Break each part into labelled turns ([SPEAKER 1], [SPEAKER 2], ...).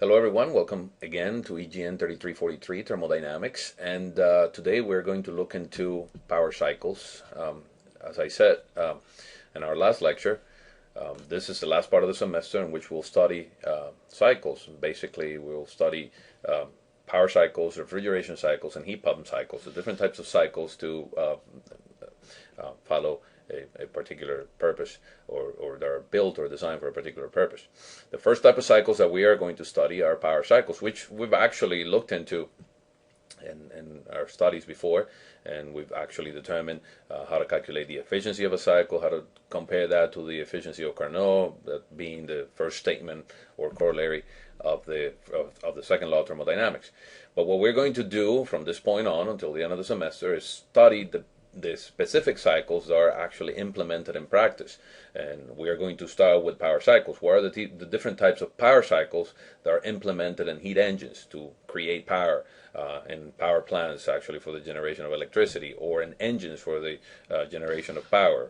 [SPEAKER 1] Hello everyone, welcome again to EGN 3343 Thermodynamics, and today we're going to look into power cycles. As I said in our last lecture, this is the last part of the semester in which we'll study cycles. Basically, we'll study power cycles, refrigeration cycles, and heat pump cycles, the different types of cycles to follow a particular purpose, or they're built or designed for a particular purpose. The first type of cycles that we are going to study are power cycles, which we've actually looked into in our studies before, and we've actually determined how to calculate the efficiency of a cycle, how to compare that to the efficiency of Carnot, that being the first statement or corollary of the second law of thermodynamics. But what we're going to do from this point on until the end of the semester is study the specific cycles that are actually implemented in practice. And we are going to start with power cycles. What are the different types of power cycles that are implemented in heat engines to create power, in power plants actually for the generation of electricity, or in engines for the generation of power.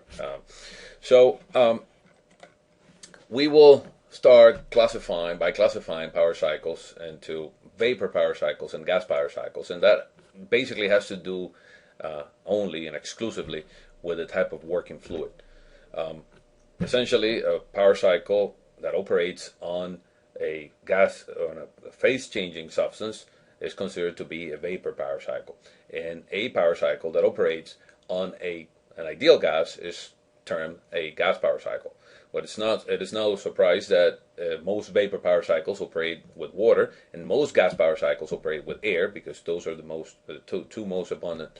[SPEAKER 1] We will start classifying power cycles into vapor power cycles and gas power cycles, and that basically has to do only and exclusively with the type of working fluid. Essentially, a power cycle that operates on a gas, on a phase-changing substance, is considered to be a vapor power cycle, and a power cycle that operates on an ideal gas is termed a gas power cycle. But it is no surprise that most vapor power cycles operate with water, and most gas power cycles operate with air, because those are the two most abundant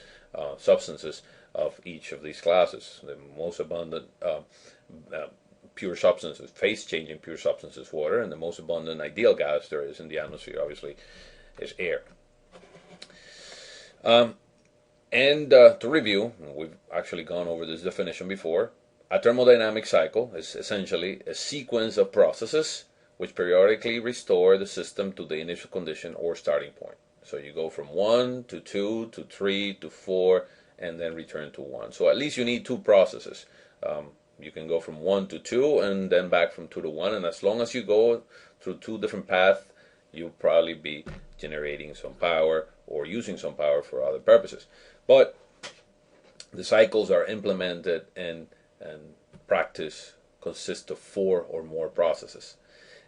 [SPEAKER 1] substances of each of these classes. The most abundant pure substances, phase-changing pure substances, water, and the most abundant ideal gas there is in the atmosphere, obviously, is air. To review, we've actually gone over this definition before. A thermodynamic cycle is essentially a sequence of processes which periodically restore the system to the initial condition or starting point. So you go from 1 to 2 to 3 to 4 and then return to 1. So at least you need two processes. You can go from 1 to 2 and then back from 2 to 1, and as long as you go through two different paths, you'll probably be generating some power or using some power for other purposes. But the cycles are implemented and practice consists of 4 or more processes,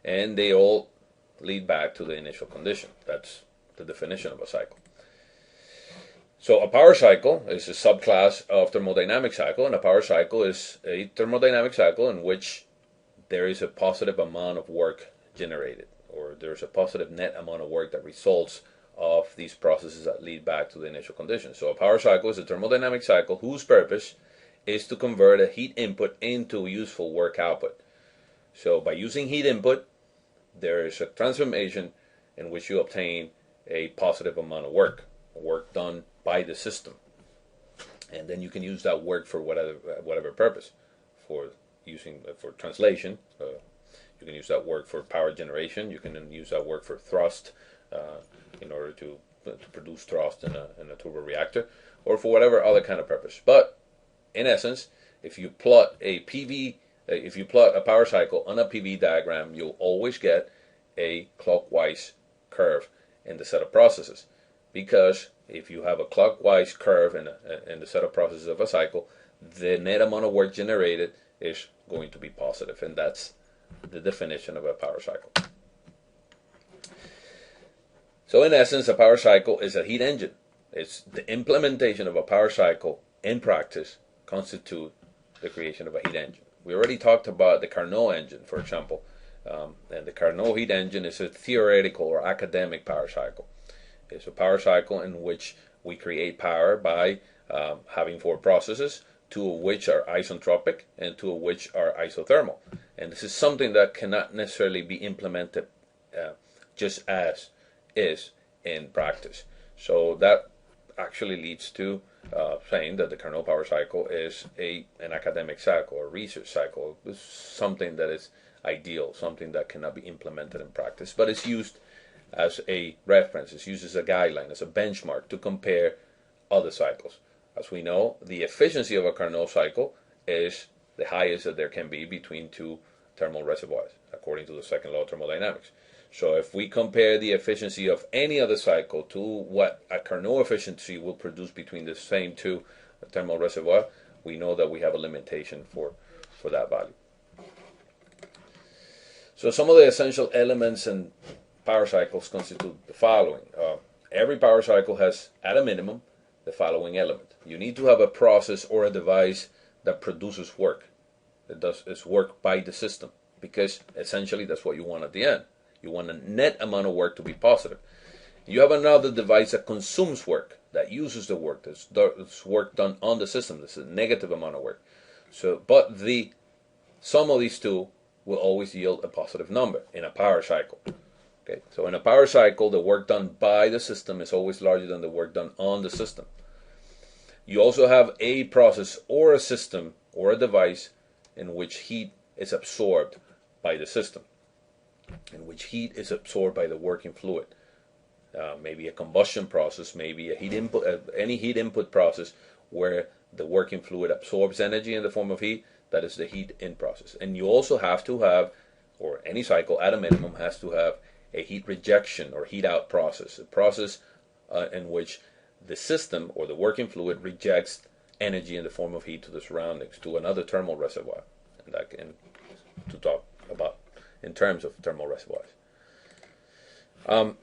[SPEAKER 1] and they all lead back to the initial condition. That's the definition of a cycle. So a power cycle is a subclass of thermodynamic cycle, and a power cycle is a thermodynamic cycle in which there is a positive amount of work generated, or there's a positive net amount of work that results of these processes that lead back to the initial condition. So a power cycle is a thermodynamic cycle whose purpose is to convert a heat input into useful work output. So by using heat input, there is a transformation in which you obtain a positive amount of work done by the system, and then you can use that work for whatever purpose. For translation, you can use that work for power generation. You can use that work for thrust, in order to produce thrust in a turbo reactor, or for whatever other kind of purpose. But in essence, if you plot a power cycle on a PV diagram, you'll always get a clockwise curve in the set of processes, because if you have a clockwise curve in the set of processes of a cycle, the net amount of work generated is going to be positive, and that's the definition of a power cycle. So in essence, a power cycle is a heat engine. It's the implementation of a power cycle in practice constitute the creation of a heat engine. We already talked about the Carnot engine, for example, and the Carnot heat engine is a theoretical or academic power cycle. It's a power cycle in which we create power by having 4 processes, 2 of which are isentropic and 2 of which are isothermal. And this is something that cannot necessarily be implemented just as is in practice. So that actually leads to saying that the Carnot power cycle is an academic cycle or research cycle. It's something that is ideal, something that cannot be implemented in practice, but it's used as a reference, it's used as a guideline, as a benchmark to compare other cycles. As we know, the efficiency of a Carnot cycle is the highest that there can be between two thermal reservoirs, according to the second law of thermodynamics. So if we compare the efficiency of any other cycle to what a Carnot efficiency will produce between the same two thermal reservoirs, we know that we have a limitation for that value. So some of the essential elements in power cycles constitute the following. Every power cycle has, at a minimum, the following element. You need to have a process or a device that produces work. That does its work by the system, because essentially that's what you want at the end. You want a net amount of work to be positive. You have another device that consumes work, that uses the work. There's work done on the system. This is a negative amount of work. But the sum of these two will always yield a positive number in a power cycle. Okay, so in a power cycle, the work done by the system is always larger than the work done on the system. You also have a process or a system or a device in which heat is absorbed by the system, in which heat is absorbed by the working fluid. Maybe a combustion process, maybe a heat input, any heat input process where the working fluid absorbs energy in the form of heat. That is the heat in process. And you also have to have, or any cycle at a minimum has to have, a heat rejection or heat out process, a process in which the system or the working fluid rejects energy in the form of heat to the surroundings, to another thermal reservoir. And that can to talk about in terms of thermal reservoirs.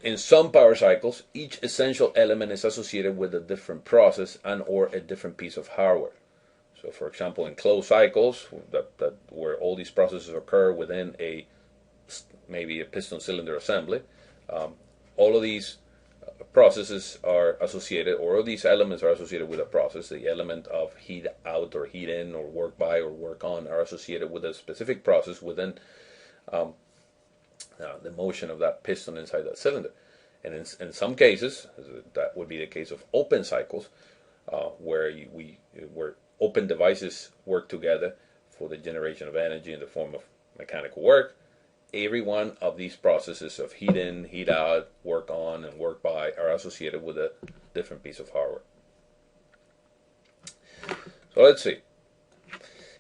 [SPEAKER 1] In some power cycles, each essential element is associated with a different process and or a different piece of hardware. So, for example, in closed cycles, where all these processes occur within maybe a piston cylinder assembly, all of these processes are associated, or all these elements are associated with a process. The element of heat out or heat in or work by or work on are associated with a specific process within the motion of that piston inside that cylinder. And in some cases, that would be the case of open cycles, where open devices work together for the generation of energy in the form of mechanical work. Every one of these processes of heat in, heat out, work on, and work by are associated with a different piece of hardware. So let's see.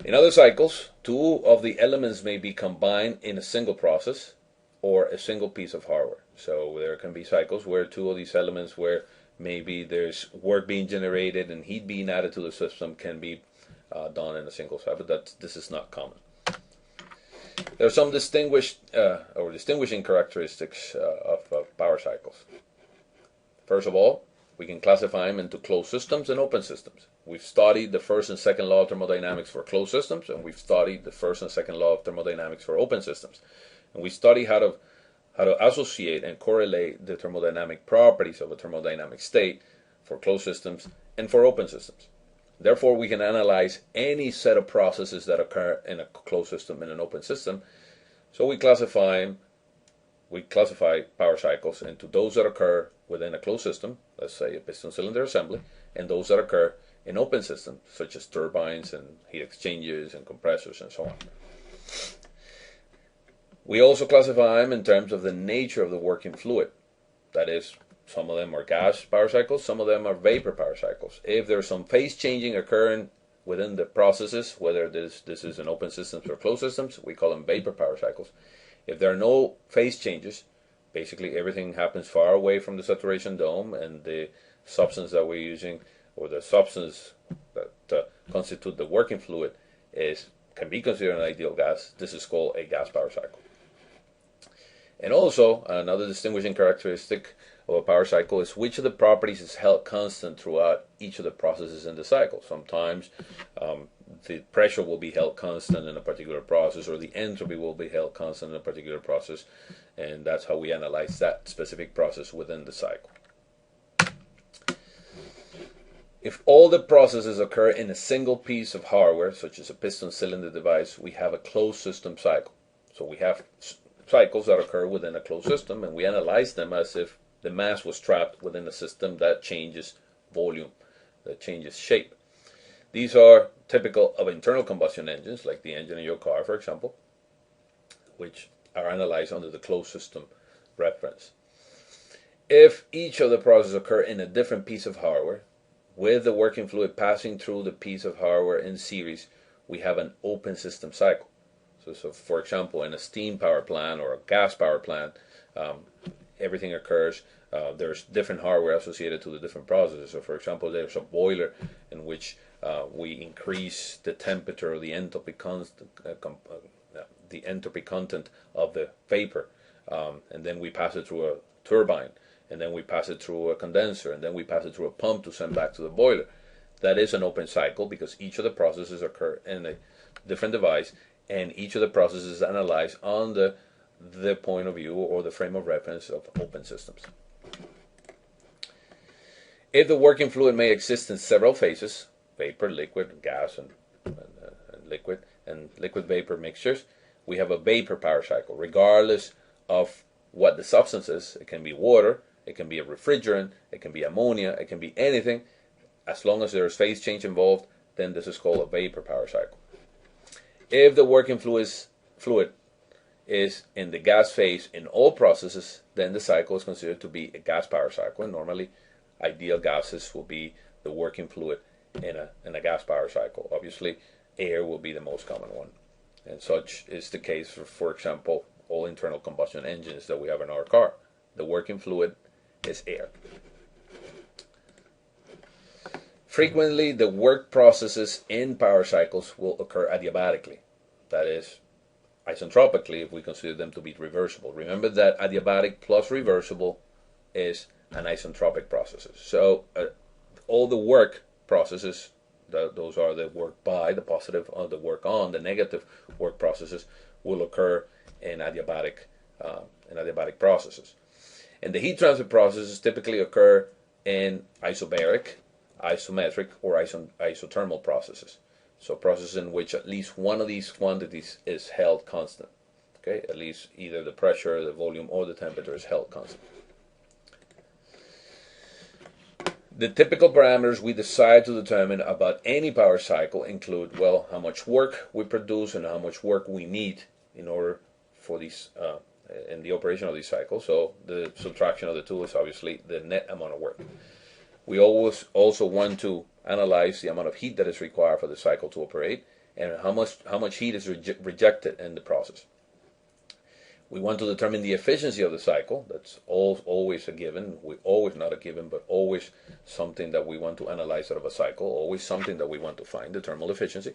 [SPEAKER 1] In other cycles, two of the elements may be combined in a single process or a single piece of hardware. So there can be cycles where two of these elements, where maybe there's work being generated and heat being added to the system, can be done in a single cycle, but this is not common. There are some distinguishing characteristics of power cycles. First of all, we can classify them into closed systems and open systems. We've studied the first and second law of thermodynamics for closed systems, and we've studied the first and second law of thermodynamics for open systems. And we study how to associate and correlate the thermodynamic properties of a thermodynamic state for closed systems and for open systems. Therefore, we can analyze any set of processes that occur in a closed system and an open system. So we classify power cycles into those that occur within a closed system, let's say a piston cylinder assembly, and those that occur in open systems, such as turbines and heat exchangers and compressors and so on. We also classify them in terms of the nature of the working fluid. That is, some of them are gas power cycles, some of them are vapor power cycles. If there's some phase changing occurring within the processes, whether this is in open systems or closed systems, we call them vapor power cycles. If there are no phase changes, basically everything happens far away from the saturation dome, and the substance that we're using, or the substance that constitute the working fluid, can be considered an ideal gas. This is called a gas power cycle. And also, another distinguishing characteristic of a power cycle is which of the properties is held constant throughout each of the processes in the cycle. Sometimes the pressure will be held constant in a particular process, or the entropy will be held constant in a particular process, and that's how we analyze that specific process within the cycle. If all the processes occur in a single piece of hardware, such as a piston cylinder device, we have a closed system cycle. So we have cycles that occur within a closed system, and we analyze them as if the mass was trapped within a system that changes volume, that changes shape. These are typical of internal combustion engines, like the engine in your car, for example, which are analyzed under the closed system reference. If each of the processes occur in a different piece of hardware, with the working fluid passing through the piece of hardware in series, we have an open system cycle. So for example, in a steam power plant or a gas power plant, everything occurs. There's different hardware associated to the different processes. So for example, there's a boiler in which we increase the temperature or the entropy content of the vapor, and then we pass it through a turbine, and then we pass it through a condenser, and then we pass it through a pump to send back to the boiler. That is an open cycle because each of the processes occur in a different device, and each of the processes is analyzed on the point of view or the frame of reference of open systems. If the working fluid may exist in several phases, vapor, liquid, gas, and liquid vapor mixtures, we have a vapor power cycle, regardless of what the substance is. It can be water, it can be a refrigerant, it can be ammonia, it can be anything. As long as there is phase change involved, then this is called a vapor power cycle. If the working fluid is in the gas phase in all processes, then the cycle is considered to be a gas power cycle. And normally, ideal gases will be the working fluid in a gas power cycle. Obviously, air will be the most common one. And such is the case for example, all internal combustion engines that we have in our car. The working fluid is air. Frequently, the work processes in power cycles will occur adiabatically. That is, isentropically, if we consider them to be reversible. Remember that adiabatic plus reversible is an isentropic processes. So all the work processes, those are the work by, the positive, or the work on, the negative work processes, will occur in adiabatic processes. And the heat transfer processes typically occur in isobaric, isometric, or isothermal processes. So processes in which at least one of these quantities is held constant. Okay, at least either the pressure, the volume, or the temperature is held constant. The typical parameters we decide to determine about any power cycle include, well, how much work we produce and how much work we need in order for these in the operation of these cycles. So the subtraction of the two is obviously the net amount of work. We always also want to analyze the amount of heat that is required for the cycle to operate and how much heat is rejected in the process. We want to determine the efficiency of the cycle. That's always a given. Always not a given, but always something that we want to analyze out of a cycle. Always something that we want to find, the thermal efficiency.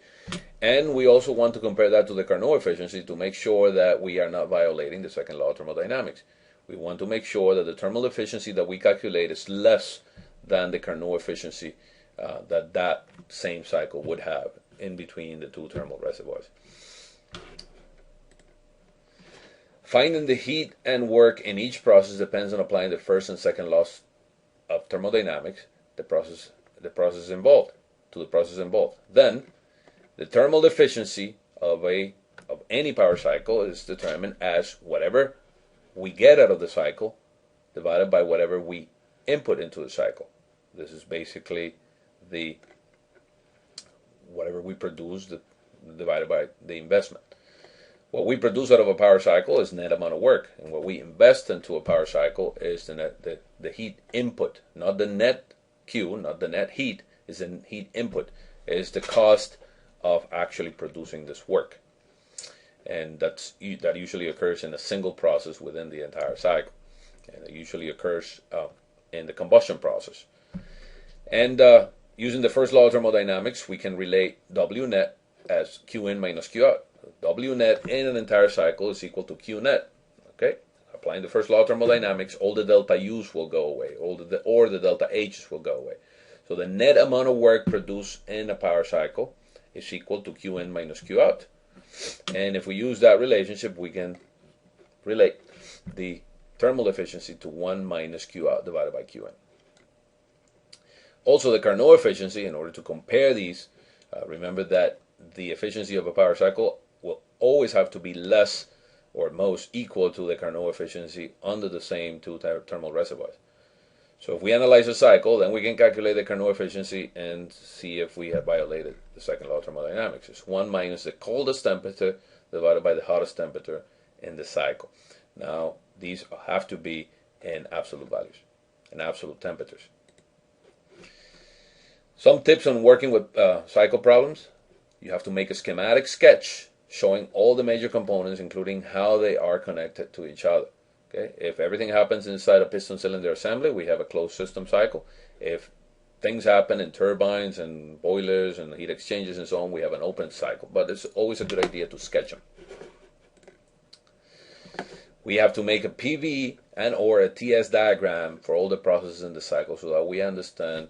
[SPEAKER 1] And we also want to compare that to the Carnot efficiency to make sure that we are not violating the second law of thermodynamics. We want to make sure that the thermal efficiency that we calculate is less than the Carnot efficiency that same cycle would have in between the two thermal reservoirs. Finding the heat and work in each process depends on applying the first and second laws of thermodynamics to the process involved. Then, the thermal efficiency of any power cycle is determined as whatever we get out of the cycle divided by whatever we input into the cycle. This is basically whatever we produce divided by the investment. What we produce out of a power cycle is net amount of work, and what we invest into a power cycle is the heat input, not the net Q, not the net heat, is the heat input, is the cost of actually producing this work. And that usually occurs in a single process within the entire cycle, and it usually occurs in the combustion process. And using the first law of thermodynamics, we can relate W net as Q in minus Q out. W net in an entire cycle is equal to Q net. Okay, applying the first law of thermodynamics, all the delta U's will go away, or the delta H's will go away. So the net amount of work produced in a power cycle is equal to Q in minus Q out. And if we use that relationship, we can relate the thermal efficiency to 1 minus Q out divided by Q in. Also, the Carnot efficiency, in order to compare these, remember that the efficiency of a power cycle will always have to be less or most equal to the Carnot efficiency under the same two thermal reservoirs. So if we analyze a cycle, then we can calculate the Carnot efficiency and see if we have violated the second law of thermodynamics. It's 1 minus the coldest temperature divided by the hottest temperature in the cycle. Now, these have to be in absolute values, in absolute temperatures. Some tips on working with cycle problems. You have to make a schematic sketch showing all the major components, including how they are connected to each other. Okay? If everything happens inside a piston cylinder assembly, we have a closed system cycle. If things happen in turbines and boilers and heat exchangers and so on, we have an open cycle. But it's always a good idea to sketch them. We have to make a PV and or a TS diagram for all the processes in the cycle so that we understand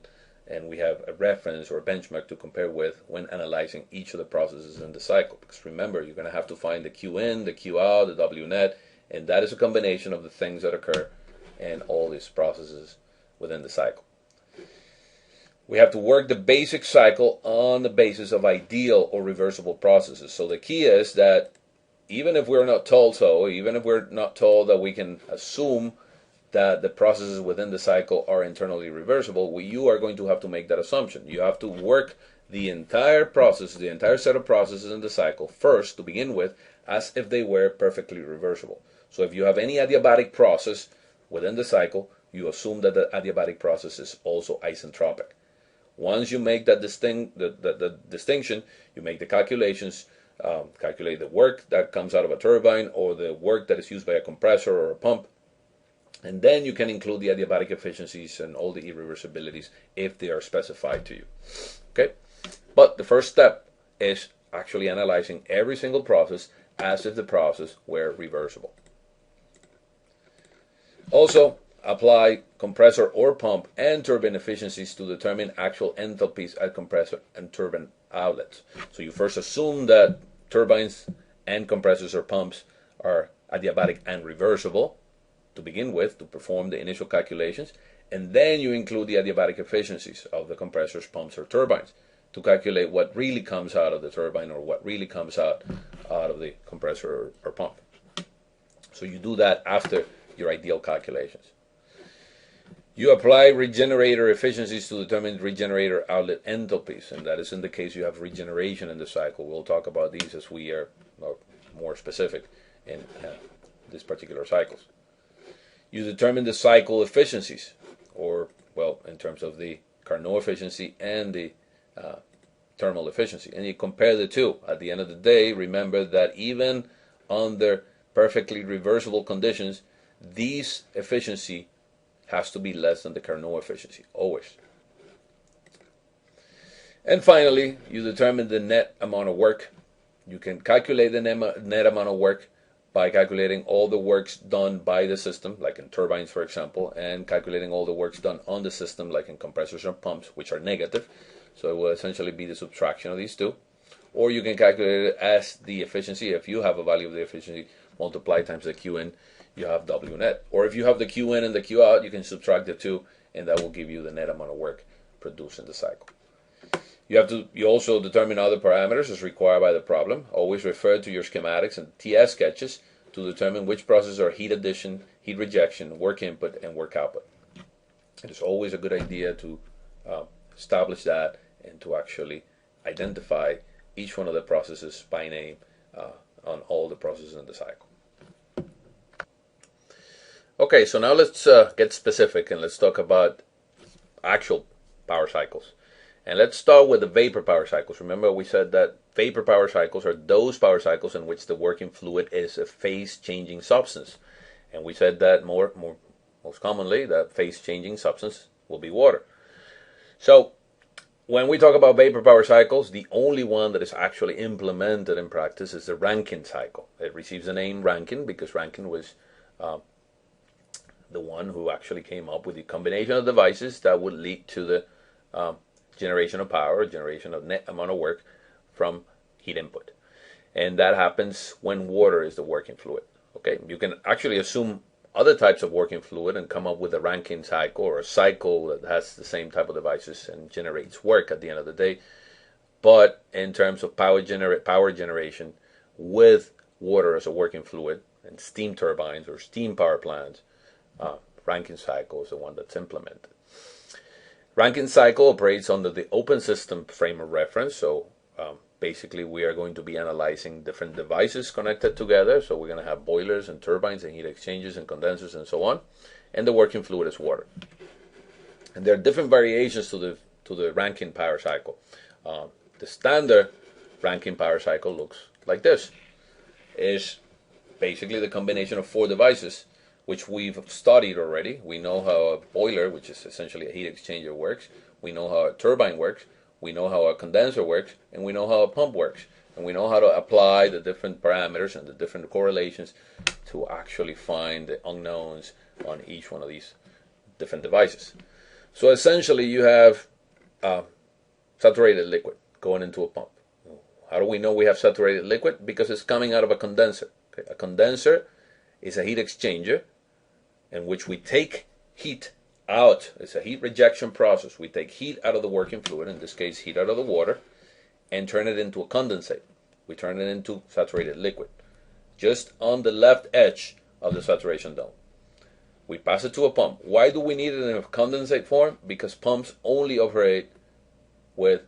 [SPEAKER 1] and we have a reference or a benchmark to compare with when analyzing each of the processes in the cycle. Because remember, you're going to have to find the Q in, the Q out, the W net, and that is a combination of the things that occur in all these processes within the cycle. We have to work the basic cycle on the basis of ideal or reversible processes. So the key is that even if we're not told so, even if we're not told that we can assume that the processes within the cycle are internally reversible, you are going to have to make that assumption. You have to work the entire process, the entire set of processes in the cycle first to begin with as if they were perfectly reversible. So if you have any adiabatic process within the cycle, you assume that the adiabatic process is also isentropic. Once you make that the distinction, you make the calculations, calculate the work that comes out of a turbine or the work that is used by a compressor or a pump, and then you can include the adiabatic efficiencies and all the irreversibilities if they are specified to you. Okay, but the first step is actually analyzing every single process as if the process were reversible. Also, apply compressor or pump and turbine efficiencies to determine actual enthalpies at compressor and turbine outlets. So you first assume that turbines and compressors or pumps are adiabatic and reversible to begin with, to perform the initial calculations, and then you include the adiabatic efficiencies of the compressors, pumps, or turbines to calculate what really comes out of the turbine or what really comes out of the compressor or pump. So you do that after your ideal calculations. You apply regenerator efficiencies to determine regenerator outlet enthalpies, and that is in the case you have regeneration in the cycle. We'll talk about these as we are more specific in these particular cycles. You determine the cycle efficiencies, or, well, in terms of the Carnot efficiency and the thermal efficiency, and you compare the two. At the end of the day, remember that even under perfectly reversible conditions, these efficiency has to be less than the Carnot efficiency, always. And finally, you determine the net amount of work. You can calculate the net amount of work by calculating all the works done by the system, like in turbines, for example, and calculating all the works done on the system, like in compressors or pumps, which are negative. So it will essentially be the subtraction of these two. Or you can calculate it as the efficiency. If you have a value of the efficiency multiplied times the Q in, you have W net. Or if you have the Q in and the Q out, you can subtract the two, and that will give you the net amount of work produced in the cycle. You also determine other parameters as required by the problem. Always refer to your schematics and TS sketches to determine which processes are heat addition, heat rejection, work input, and work output. It is always a good idea to establish that and to actually identify each one of the processes by name on all the processes in the cycle. Okay, so now let's get specific and let's talk about actual power cycles. And let's start with the vapor power cycles. Remember, we said that vapor power cycles are those power cycles in which the working fluid is a phase-changing substance. And we said that most commonly, that phase-changing substance will be water. So, when we talk about vapor power cycles, the only one that is actually implemented in practice is the Rankine cycle. It receives the name Rankine because Rankine was the one who actually came up with the combination of devices that would lead to the generation of power, generation of net amount of work from heat input. And that happens when water is the working fluid. Okay, you can actually assume other types of working fluid and come up with a Rankine cycle or a cycle that has the same type of devices and generates work at the end of the day. But in terms of power generation with water as a working fluid and steam turbines or steam power plants, Rankine cycle is the one that's implemented. Rankine cycle operates under the open system frame of reference. So basically we are going to be analyzing different devices connected together. So we're going to have boilers and turbines and heat exchangers and condensers and so on. And the working fluid is water. And there are different variations to the Rankine power cycle. The standard Rankine power cycle looks like this, is basically the combination of four devices which we've studied already. We know how a boiler, which is essentially a heat exchanger, works. We know how a turbine works. We know how a condenser works, and we know how a pump works. And we know how to apply the different parameters and the different correlations to actually find the unknowns on each one of these different devices. So essentially you have saturated liquid going into a pump. How do we know we have saturated liquid? Because it's coming out of a condenser. Okay? A condenser is a heat exchanger in which we take heat out. It's a heat rejection process. We take heat out of the working fluid, in this case heat out of the water, and turn it into a condensate. We turn it into saturated liquid, just on the left edge of the saturation dome. We pass it to a pump. Why do we need it in a condensate form? Because pumps only operate with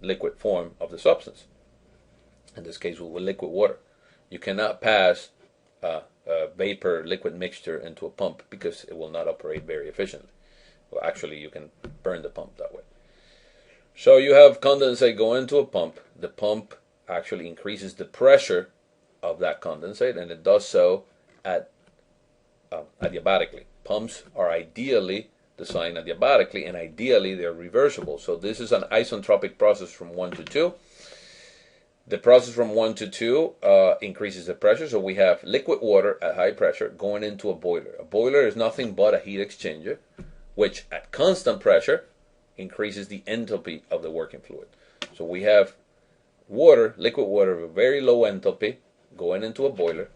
[SPEAKER 1] liquid form of the substance. In this case, with liquid water. You cannot pass a vapor liquid mixture into a pump because it will not operate very efficiently. Well, actually, you can burn the pump that way. So you have condensate going into a pump. The pump actually increases the pressure of that condensate, and it does so adiabatically. Pumps are ideally designed adiabatically, and ideally they're reversible. So this is an isentropic process from 1 to 2. The process from 1 to 2 increases the pressure, so we have liquid water at high pressure going into a boiler. A boiler is nothing but a heat exchanger, which at constant pressure increases the enthalpy of the working fluid. So we have water, liquid water with very low enthalpy going into a boiler,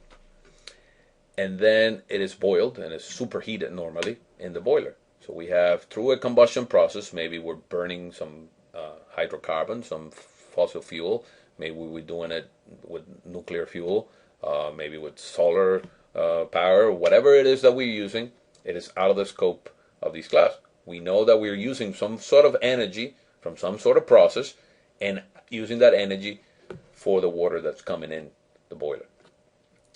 [SPEAKER 1] and then it is boiled and is superheated normally in the boiler. So we have, through a combustion process, maybe we're burning some hydrocarbon, some fossil fuel, maybe we're doing it with nuclear fuel, maybe with solar power, whatever it is that we're using, it is out of the scope of these classes. We know that we're using some sort of energy from some sort of process and using that energy for the water that's coming in the boiler.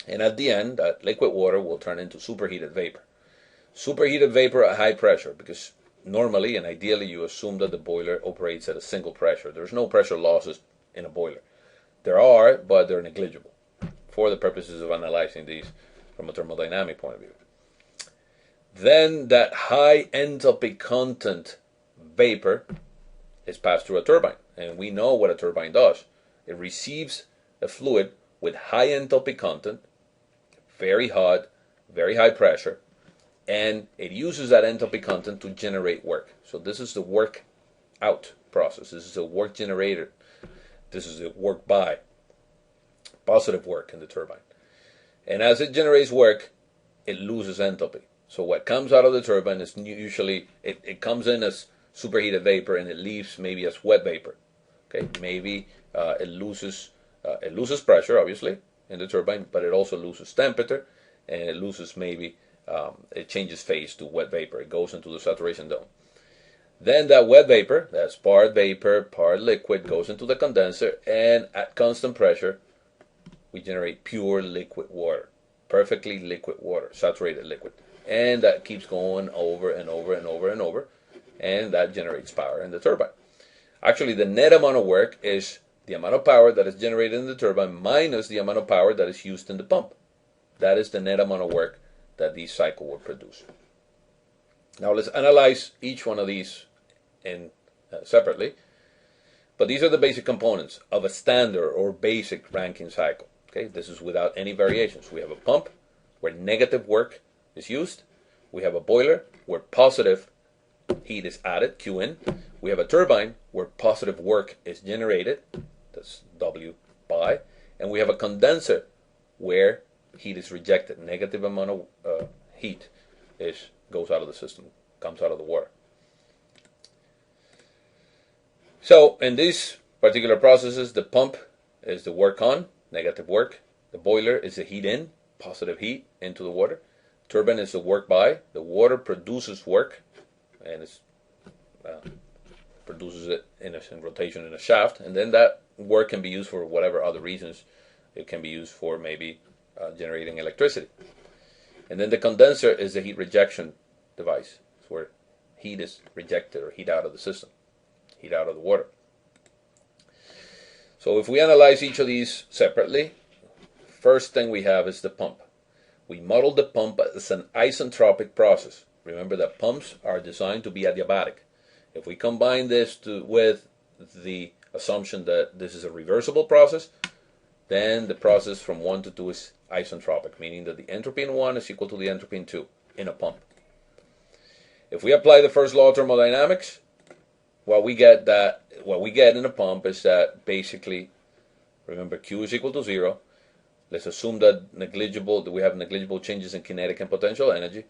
[SPEAKER 1] And at the end, that liquid water will turn into superheated vapor. Superheated vapor at high pressure, because normally and ideally you assume that the boiler operates at a single pressure. There's no pressure losses in a boiler. There are, but they're negligible for the purposes of analyzing these from a thermodynamic point of view. Then that high enthalpy content vapor is passed through a turbine. And we know what a turbine does. It receives a fluid with high enthalpy content, very hot, very high pressure, and it uses that enthalpy content to generate work. So this is the work out process. This is a work generator. This is a work by, positive work in the turbine. And as it generates work, it loses enthalpy. So what comes out of the turbine is usually, it comes in as superheated vapor and it leaves maybe as wet vapor. Okay, maybe it loses pressure, obviously, in the turbine, but it also loses temperature, and it loses maybe, it changes phase to wet vapor. It goes into the saturation dome. Then that wet vapor, that's part vapor, part liquid, goes into the condenser, and at constant pressure, we generate pure liquid water, perfectly liquid water, saturated liquid. And that keeps going over and over and over and over, and that generates power in the turbine. Actually, the net amount of work is the amount of power that is generated in the turbine minus the amount of power that is used in the pump. That is the net amount of work that this cycle will produce. Now let's analyze each one of these separately. But these are the basic components of a standard or basic Rankine cycle. Okay, this is without any variations. We have a pump where negative work is used. We have a boiler where positive heat is added, Q in. We have a turbine where positive work is generated, that's W by. And we have a condenser where heat is rejected. Negative amount of heat goes out of the system, comes out of the water. So in these particular processes, the pump is the work on, negative work. The boiler is the heat in, positive heat into the water. Turbine is the work by. The water produces work, and it produces it in rotation in a shaft. And then that work can be used for whatever other reasons. It can be used for maybe generating electricity. And then the condenser is the heat rejection device. It's where heat is rejected or heat out of the system, heat out of the water. So if we analyze each of these separately, first thing we have is the pump. We model the pump as an isentropic process. Remember that pumps are designed to be adiabatic. If we combine this with the assumption that this is a reversible process, then the process from 1 to 2 is isentropic, meaning that the entropy in 1 is equal to the entropy in 2 in a pump. If we apply the first law of thermodynamics, what we get in a pump is that basically, remember, Q is equal to 0. Let's assume that we have negligible changes in kinetic and potential energy.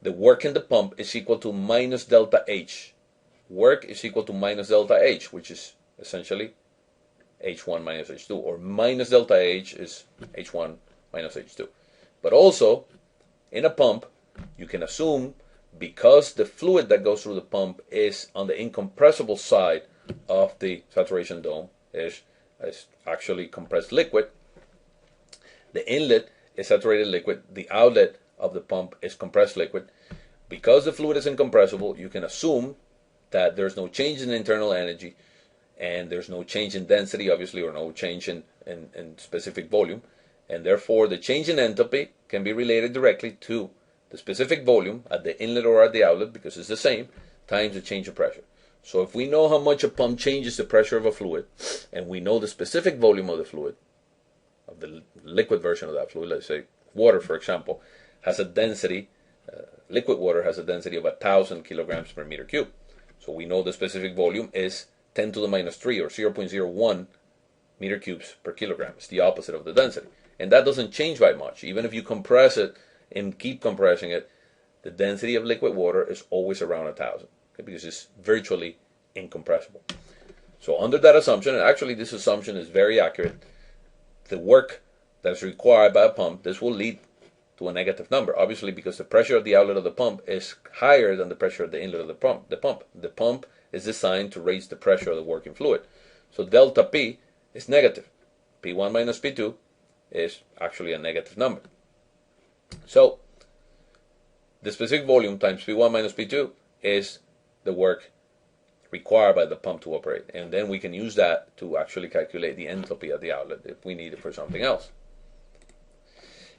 [SPEAKER 1] The work in the pump is equal to minus delta H. Work is equal to minus delta H, which is essentially H1 minus H2, or minus delta H is H1 minus H2. But also, in a pump, you can assume, because the fluid that goes through the pump is on the incompressible side of the saturation dome, is actually compressed liquid, the inlet is saturated liquid, the outlet of the pump is compressed liquid. Because the fluid is incompressible, you can assume that there's no change in internal energy, and there's no change in density, obviously, or no change in specific volume, and therefore the change in enthalpy can be related directly to the specific volume at the inlet or at the outlet, because it's the same, times the change of pressure. So if we know how much a pump changes the pressure of a fluid, and we know the specific volume of the fluid, of the liquid version of that fluid, let's say water, for example, has a density, liquid water has a density of 1,000 kilograms per meter cube. So we know the specific volume is 10 to the minus 3, or 0.01 meter cubes per kilogram. It's the opposite of the density. And that doesn't change by much. Even if you compress it and keep compressing it, the density of liquid water is always around 1,000, okay, because it's virtually incompressible. So under that assumption, and actually this assumption is very accurate, the work that's required by a pump, this will lead to a negative number, obviously, because the pressure at the outlet of the pump is higher than the pressure at the inlet of the pump. The pump is designed to raise the pressure of the working fluid. So delta P is negative. P1 minus P2 is actually a negative number. So the specific volume times P1 minus P2 is the work required by the pump to operate. And then we can use that to actually calculate the enthalpy at the outlet if we need it for something else.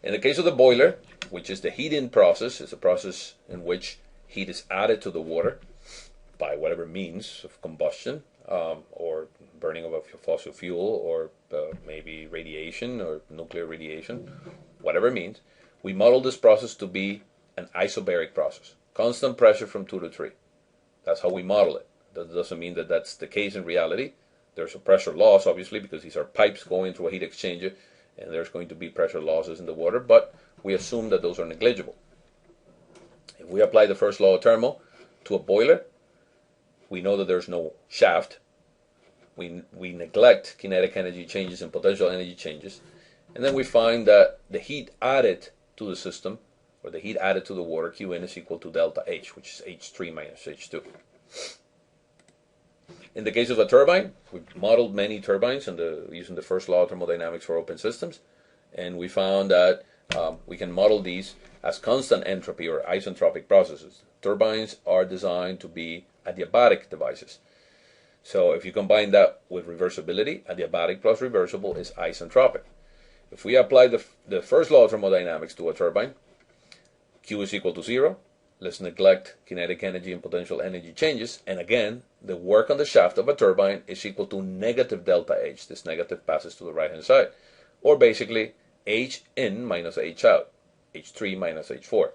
[SPEAKER 1] In the case of the boiler, which is the heat-in process, it's a process in which heat is added to the water by whatever means of combustion, or burning of a fossil fuel, or maybe radiation or nuclear radiation, whatever means. We model this process to be an isobaric process, constant pressure from 2 to 3. That's how we model it. That doesn't mean that that's the case in reality. There's a pressure loss, obviously, because these are pipes going through a heat exchanger, and there's going to be pressure losses in the water, but we assume that those are negligible. If we apply the first law of thermo to a boiler, we know that there's no shaft. We neglect kinetic energy changes and potential energy changes, and then we find that the heat added to the system, or the heat added to the water, Qn, is equal to delta H, which is H3 minus H2. In the case of a turbine, we've modeled many turbines using the first law of thermodynamics for open systems, and we found that we can model these as constant entropy or isentropic processes. Turbines are designed to be adiabatic devices. So if you combine that with reversibility, adiabatic plus reversible is isentropic. If we apply the first law of thermodynamics to a turbine, Q is equal to 0. Let's neglect kinetic energy and potential energy changes. And again, the work on the shaft of a turbine is equal to negative delta H. This negative passes to the right-hand side. Or basically, H in minus H out. H3 minus H4.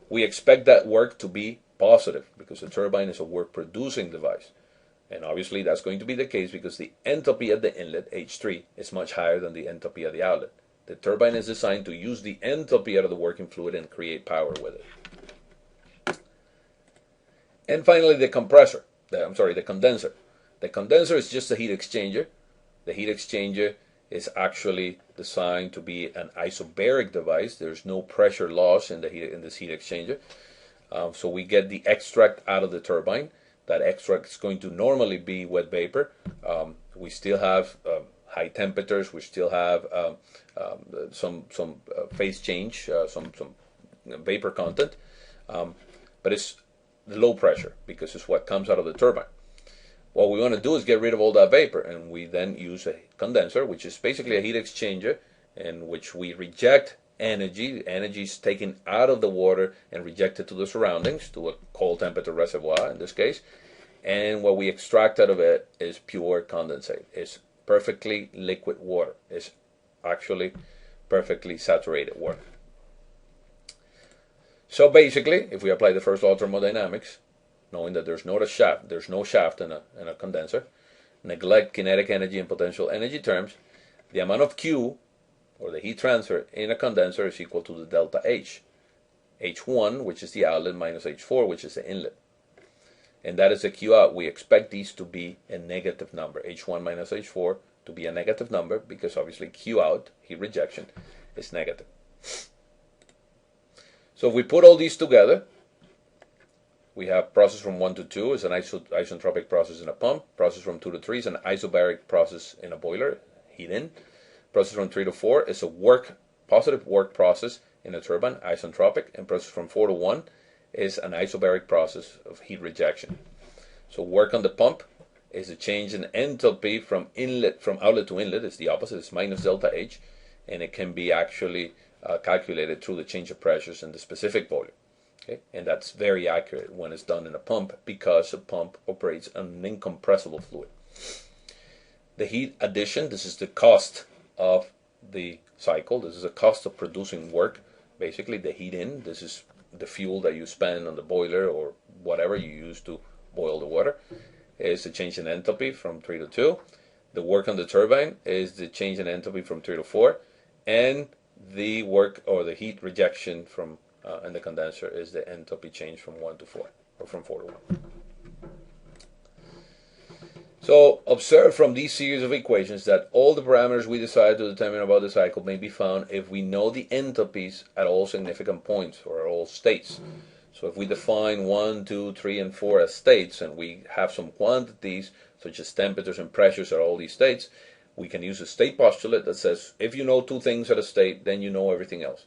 [SPEAKER 1] We expect that work to be positive because the turbine is a work-producing device. And obviously that's going to be the case because the enthalpy at the inlet, H3, is much higher than the enthalpy at the outlet. The turbine is designed to use the enthalpy out of the working fluid and create power with it. And finally, the condenser. The condenser is just a heat exchanger. The heat exchanger is actually designed to be an isobaric device. There's no pressure loss in this heat exchanger. So we get the extract out of the turbine. That extract is going to normally be wet vapor. We still have high temperatures. We still have some phase change, some vapor content, but it's low pressure because it's what comes out of the turbine. what we want to do is get rid of all that vapor, and we then use a condenser, which is basically a heat exchanger, in which we reject energy. Energy is taken out of the water and rejected to the surroundings, to a cold temperature reservoir in this case. And what we extract out of it is pure condensate. It's perfectly liquid water. It's actually perfectly saturated water. So basically, if we apply the first law of thermodynamics, knowing that there's no shaft in a condenser, neglect kinetic energy and potential energy terms, the amount of Q, or the heat transfer, in a condenser is equal to the delta H. H1, which is the outlet, minus H4, which is the inlet. And that is the Q out. We expect these to be a negative number. H1 minus H4 to be a negative number, because obviously Q out, heat rejection, is negative. So if we put all these together, we have process from 1 to 2 is an isentropic process in a pump. Process from 2 to 3 is an isobaric process in a boiler, heat in. Process from 3 to 4 is a positive work process in a turbine, isentropic. And process from 4 to 1 is an isobaric process of heat rejection. So work on the pump is a change in enthalpy from outlet to inlet. It's the opposite. It's minus delta H, and it can be actually calculated through the change of pressures in the specific volume. Okay? And that's very accurate when it's done in a pump, because a pump operates on an incompressible fluid. The heat addition, this is the cost of the cycle. This is the cost of producing work. Basically, the heat in, this is the fuel that you spend on the boiler or whatever you use to boil the water, is the change in enthalpy from 3 to 2. The work on the turbine is the change in enthalpy from 3 to 4. And the work, or the heat rejection from in the condenser, is the enthalpy change from 1 to 4, or from 4 to 1. So observe from these series of equations that all the parameters we decide to determine about the cycle may be found if we know the enthalpies at all significant points, or at all states. So if we define 1, 2, 3, and 4 as states, and we have some quantities such as temperatures and pressures at all these states, we can use a state postulate that says if you know two things at a state, then you know everything else.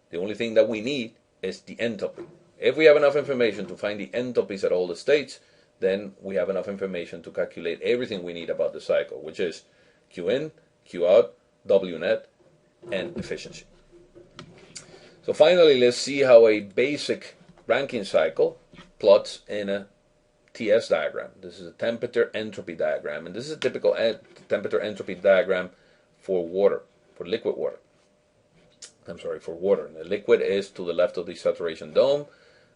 [SPEAKER 1] The only thing that we need is the enthalpy. If we have enough information to find the enthalpies at all the states, then we have enough information to calculate everything we need about the cycle, which is Q in, Q out, W net, and efficiency. So finally, let's see how a basic Rankine cycle plots in a TS diagram. This is a temperature entropy diagram, and this is a typical temperature entropy diagram for water, for liquid water. For water. And the liquid is to the left of the saturation dome,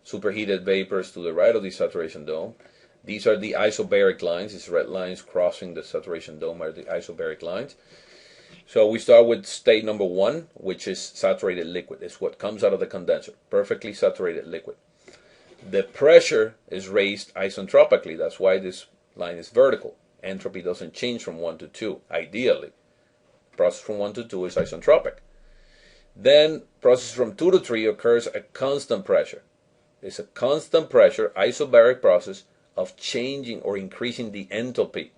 [SPEAKER 1] superheated vapors to the right of the saturation dome. These are the isobaric lines. These red lines crossing the saturation dome are the isobaric lines. So we start with state number 1, which is saturated liquid. It's what comes out of the condenser, perfectly saturated liquid. The pressure is raised isentropically. That's why this line is vertical. Entropy doesn't change from 1 to 2, ideally. Process from 1 to 2 is isentropic. Then process from 2 to 3 occurs at constant pressure. It's a constant pressure isobaric process of changing or increasing the enthalpy.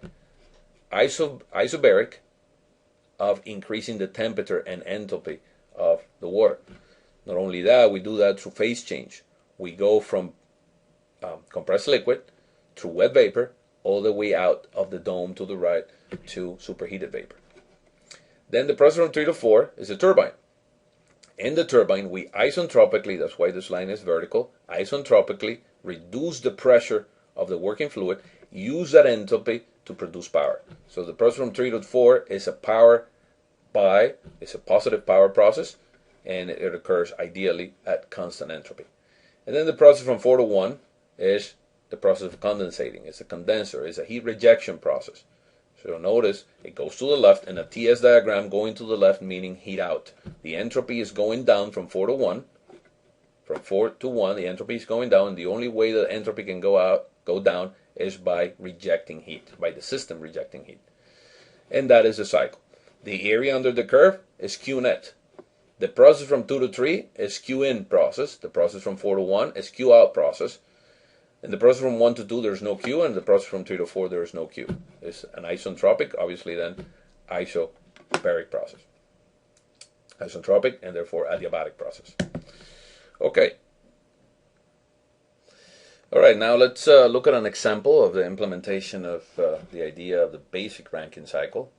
[SPEAKER 1] Isobaric of increasing the temperature and enthalpy of the water. Not only that, we do that through phase change. We go from compressed liquid through wet vapor all the way out of the dome to the right to superheated vapor. Then the process from 3 to 4 is a turbine. In the turbine, we isentropically, that's why this line is vertical, isentropically reduce the pressure of the working fluid, use that enthalpy to produce power. So the process from 3 to 4 is a positive power process, and it occurs ideally at constant entropy. And then the process from 4 to 1 is the process of condensating. It's a condenser. It's a heat rejection process. So notice it goes to the left in a TS diagram. Going to the left meaning heat out. The entropy is going down from 4 to 1. From 4 to 1, the entropy is going down. The only way that entropy can go down is by rejecting heat, by the system rejecting heat. And that is the cycle. The area under the curve is Q net. The process from 2 to 3 is Q in process. The process from 4 to 1 is Q out process. In the process from 1 to 2, there's no Q, and the process from 3 to 4, there is no Q. It's an isentropic, obviously then isobaric process. Isentropic, and therefore adiabatic process. Okay. All right, now let's look at an example of the implementation of the idea of the basic Rankine cycle.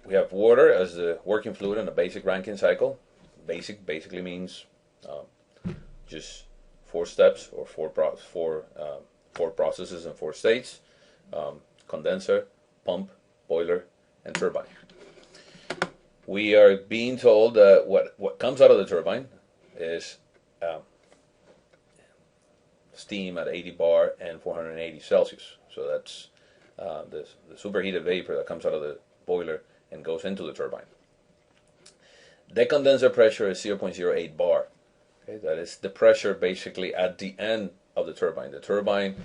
[SPEAKER 1] We have water as the working fluid in a basic Rankine cycle. Basic basically means just 4 steps or four processes and 4 states: condenser, pump, boiler, and turbine. We are being told that what comes out of the turbine is steam at 80 bar and 480 Celsius. So that's the superheated vapor that comes out of the boiler and goes into the turbine. The condenser pressure is 0.08 bar. Okay, that is the pressure basically at the end of the turbine. The turbine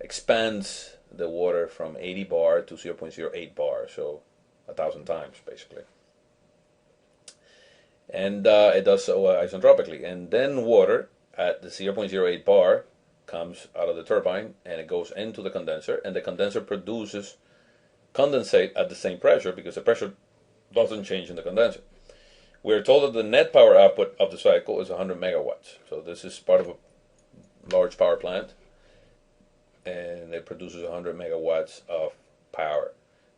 [SPEAKER 1] expands the water from 80 bar to 0.08 bar, so 1,000 times basically. And it does so isentropically. And then water at the 0.08 bar comes out of the turbine and it goes into the condenser, and the condenser produces condensate at the same pressure because the pressure doesn't change in the condenser. We are told that the net power output of the cycle is 100 megawatts. So this is part of a large power plant, and it produces 100 megawatts of power.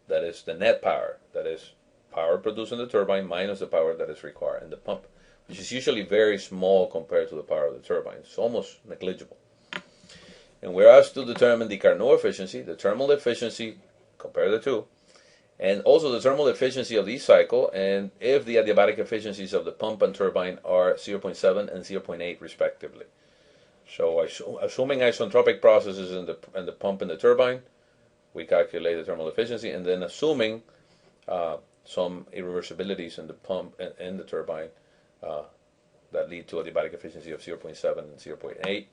[SPEAKER 1] That is the net power. That is power produced in the turbine minus the power that is required in the pump, which is usually very small compared to the power of the turbine. It's almost negligible. And we're asked to determine the Carnot efficiency, the thermal efficiency, compare the two, and also the thermal efficiency of each cycle, and if the adiabatic efficiencies of the pump and turbine are 0.7 and 0.8 respectively. So assuming isentropic processes in the pump and the turbine, we calculate the thermal efficiency, and then assuming some irreversibilities in the pump and the turbine that lead to adiabatic efficiency of 0.7 and 0.8,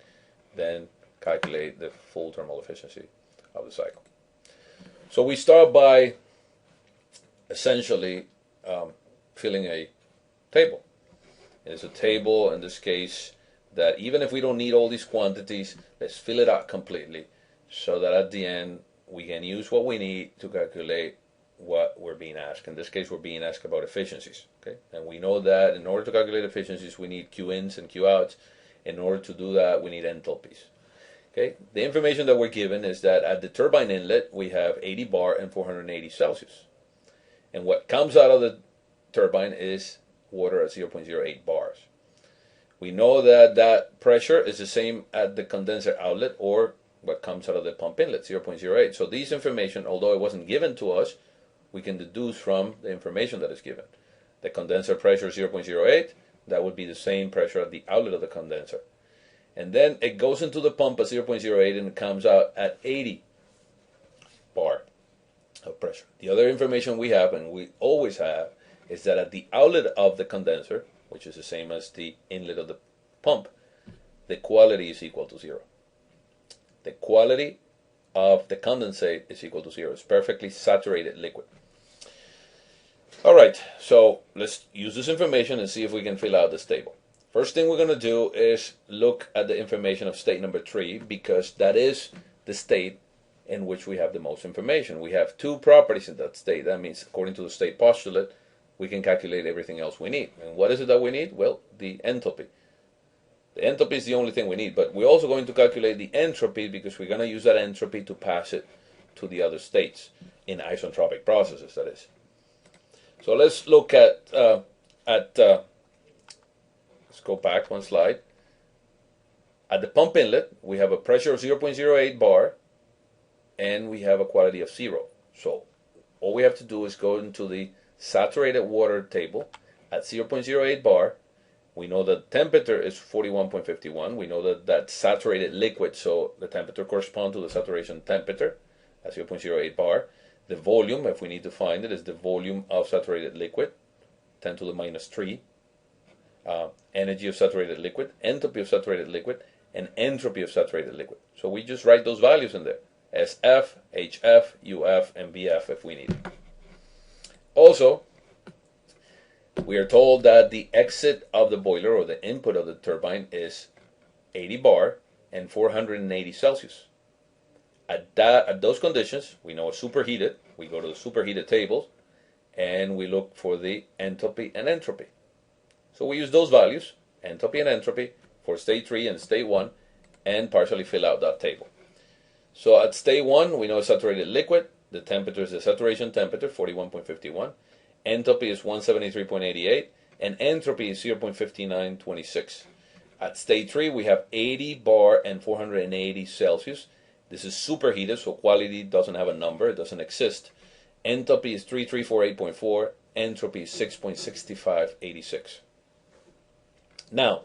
[SPEAKER 1] then calculate the full thermal efficiency of the cycle. So we start by essentially filling a table. It's a table in this case that even if we don't need all these quantities, let's fill it out completely so that at the end we can use what we need to calculate what we're being asked. In this case, we're being asked about efficiencies. Okay, and we know that in order to calculate efficiencies, we need Q ins and Q outs. In order to do that, we need enthalpies. Okay, the information that we're given is that at the turbine inlet we have 80 bar and 480 Celsius, and what comes out of the turbine is water at 0.08 bars. We know that that pressure is the same at the condenser outlet or what comes out of the pump inlet, 0.08. So these information, although it wasn't given to us, we can deduce from the information that is given. The condenser pressure is 0.08. That would be the same pressure at the outlet of the condenser. And then it goes into the pump at 0.08 and it comes out at 80 bar of pressure. The other information we have, and we always have, is that at the outlet of the condenser, which is the same as the inlet of the pump, the quality is equal to 0. The quality of the condensate is equal to 0. It's perfectly saturated liquid. All right, so let's use this information and see if we can fill out this table. First thing we're going to do is look at the information of state number 3, because that is the state in which we have the most information. We have 2 properties in that state. That means, according to the state postulate, we can calculate everything else we need. And what is it that we need? Well, the enthalpy. The enthalpy is the only thing we need, but we're also going to calculate the entropy because we're going to use that entropy to pass it to the other states in isentropic processes, that is. So let's look at let's go back one slide. At the pump inlet, we have a pressure of 0.08 bar, and we have a quality of 0. So all we have to do is go into the saturated water table at 0.08 bar. We know that temperature is 41.51. We know that that's saturated liquid, so the temperature corresponds to the saturation temperature at 0.08 bar. The volume, if we need to find it, is the volume of saturated liquid, 10 to the minus 3. Energy of saturated liquid, enthalpy of saturated liquid, and entropy of saturated liquid. So we just write those values in there: SF, HF, UF, and BF if we need it. Also, we are told that the exit of the boiler or the input of the turbine is 80 bar and 480 Celsius. At those conditions, we know it's superheated. We go to the superheated tables and we look for the enthalpy and entropy. So we use those values, enthalpy and entropy, for state 3 and state 1, and partially fill out that table. So at state 1, we know it's saturated liquid. The temperature is the saturation temperature, 41.51. Enthalpy is 173.88. And entropy is 0.5926. At state 3, we have 80 bar and 480 Celsius. This is superheated, so quality doesn't have a number. It doesn't exist. Enthalpy is 3348.4. Entropy is 6.6586. Now,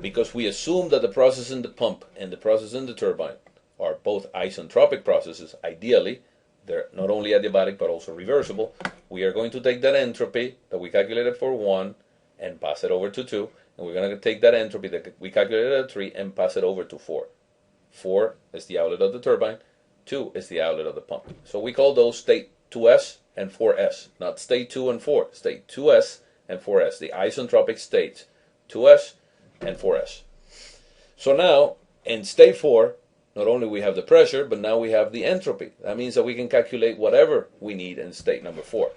[SPEAKER 1] because we assume that the process in the pump and the process in the turbine are both isentropic processes, ideally, they're not only adiabatic but also reversible, we are going to take that entropy that we calculated for 1 and pass it over to 2, and we're going to take that entropy that we calculated at 3 and pass it over to 4. 4 is the outlet of the turbine, 2 is the outlet of the pump. So we call those state 2s and 4s, not state 2 and 4, state 2s and 4s, the isentropic states, 2s and 4s. So now, in state 4, not only we have the pressure, but now we have the entropy. That means that we can calculate whatever we need in state number 4.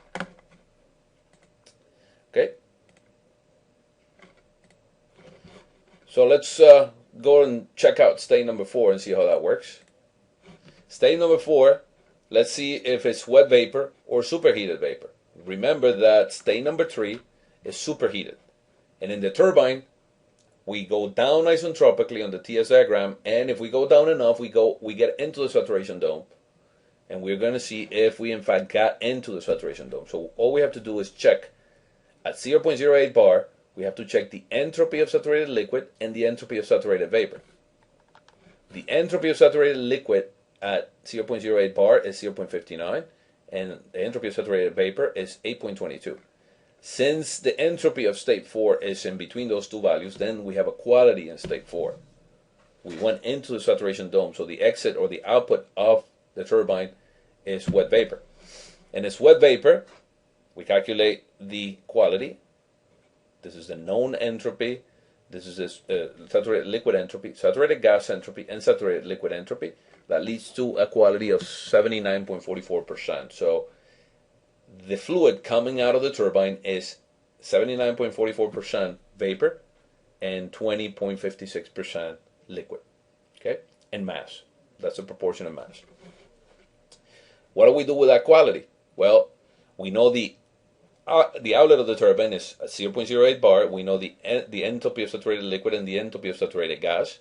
[SPEAKER 1] Okay? So let's go and check out state number 4 and see how that works. State number 4, let's see if it's wet vapor or superheated vapor. Remember that state number 3 is superheated. And in the turbine, we go down isentropically on the TS diagram, and if we go down enough, we get into the saturation dome, and we're going to see if we in fact got into the saturation dome. So all we have to do is check at 0.08 bar, we have to check the entropy of saturated liquid and the entropy of saturated vapor. The entropy of saturated liquid at 0.08 bar is 0.59, and the entropy of saturated vapor is 8.22. Since the entropy of state 4 is in between those two values, then we have a quality in state 4. We went into the saturation dome, so the exit or the output of the turbine is wet vapor. And as wet vapor, we calculate the quality. This is the known entropy. This is this saturated liquid entropy, saturated gas entropy, and saturated liquid entropy. That leads to a quality of 79.44%. So the fluid coming out of the turbine is 79.44% vapor and 20.56% liquid. Okay? And mass. That's the proportion of mass. What do we do with that quality? Well, we know the outlet of the turbine is at 0.08 bar. We know the enthalpy of saturated liquid and the enthalpy of saturated gas.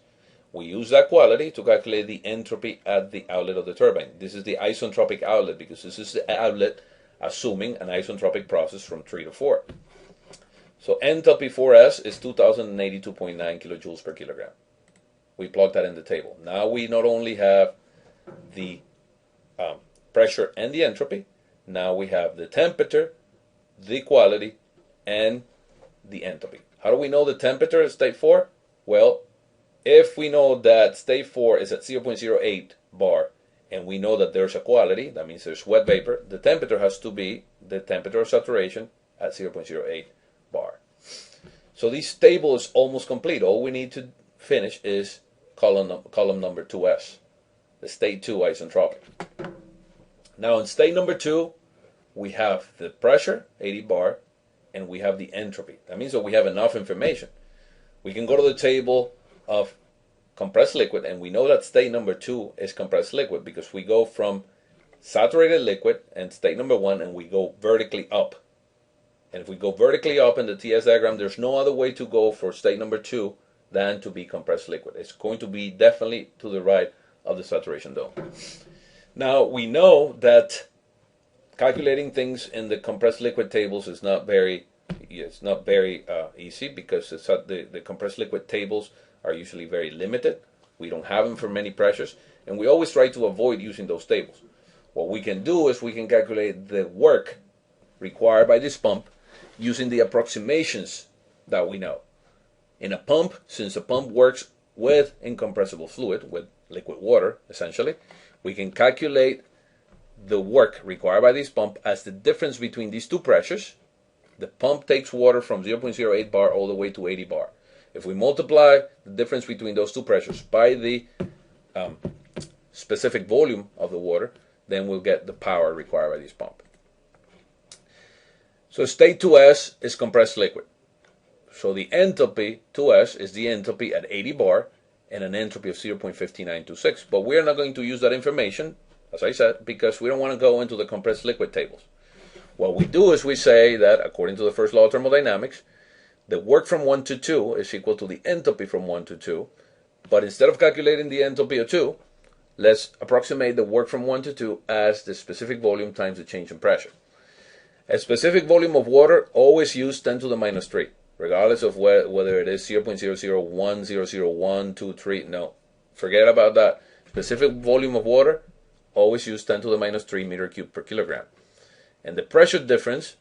[SPEAKER 1] We use that quality to calculate the entropy at the outlet of the turbine. This is the isentropic outlet because this is the outlet assuming an isentropic process from 3 to 4. So enthalpy 4s is 2082.9 kilojoules per kilogram. We plug that in the table. Now we not only have the pressure and the entropy, now we have the temperature, the quality, and the entropy. How do we know the temperature at state 4? Well, if we know that state 4 is at 0.08 bar, and we know that there's a quality, that means there's wet vapor, the temperature has to be the temperature of saturation at 0.08 bar. So this table is almost complete. All we need to finish is column number 2s, the state 2 isentropic. Now in state number 2, we have the pressure, 80 bar, and we have the entropy. That means that we have enough information. We can go to the table of compressed liquid, and we know that state number 2 is compressed liquid because we go from saturated liquid and state number 1 and we go vertically up. And if we go vertically up in the TS diagram, there's no other way to go for state number 2 than to be compressed liquid. It's going to be definitely to the right of the saturation dome. Now we know that calculating things in the compressed liquid tables is not very easy because the compressed liquid tables are usually very limited. We don't have them for many pressures, and we always try to avoid using those tables. What we can do is we can calculate the work required by this pump using the approximations that we know. In a pump, since the pump works with incompressible fluid, with liquid water essentially, we can calculate the work required by this pump as the difference between these two pressures. The pump takes water from 0.08 bar all the way to 80 bar. If we multiply the difference between those two pressures by the specific volume of the water, then we'll get the power required by this pump. So state 2s is compressed liquid. So the enthalpy 2s is the enthalpy at 80 bar, and an entropy of 0.5926. But we're not going to use that information, as I said, because we don't want to go into the compressed liquid tables. What we do is we say that, according to the first law of thermodynamics, the work from 1 to 2 is equal to the entropy from 1 to 2. But instead of calculating the entropy of 2, let's approximate the work from 1 to 2 as the specific volume times the change in pressure. A specific volume of water, always use 10 to the minus 3, regardless of whether it is 0.001, 0.00123. No, forget about that. Specific volume of water, always use 10 to the minus 3 meter cubed per kilogram. And the pressure difference,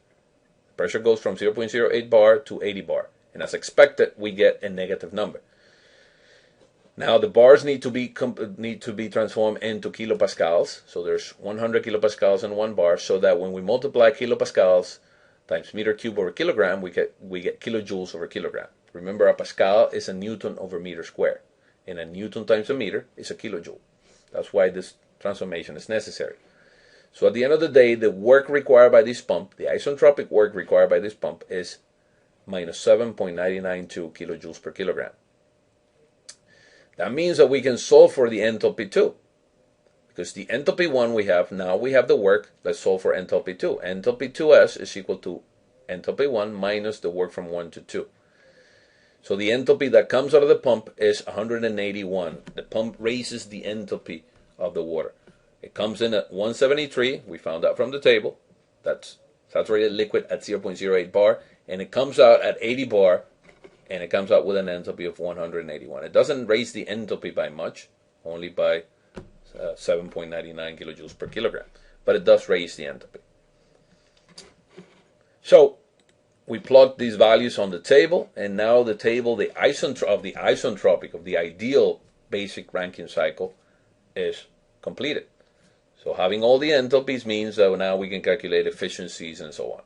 [SPEAKER 1] pressure goes from 0.08 bar to 80 bar. And as expected, we get a negative number. Now the bars need to be transformed into kilopascals. So there's 100 kilopascals in 1 bar, so that when we multiply kilopascals times meter cube over kilogram, we get kilojoules over kilogram. Remember, a pascal is a Newton over meter square, and a Newton times a meter is a kilojoule. That's why this transformation is necessary. So at the end of the day, the work required by this pump, the isentropic work required by this pump, is minus 7.992 kilojoules per kilogram. That means that we can solve for the enthalpy 2. Because the enthalpy 1 we have, now we have the work, let's solve for enthalpy 2. Enthalpy 2s is equal to enthalpy 1 minus the work from 1 to 2. So the enthalpy that comes out of the pump is 181. The pump raises the enthalpy of the water. It comes in at 173, we found that from the table. That's saturated liquid at 0.08 bar. And it comes out at 80 bar, and it comes out with an enthalpy of 181. It doesn't raise the enthalpy by much, only by 7.99 kilojoules per kilogram, but it does raise the enthalpy. So we plug these values on the table, and now the table of the isentropic, of the ideal basic Rankine cycle, is completed. So having all the enthalpies means that now we can calculate efficiencies and so on.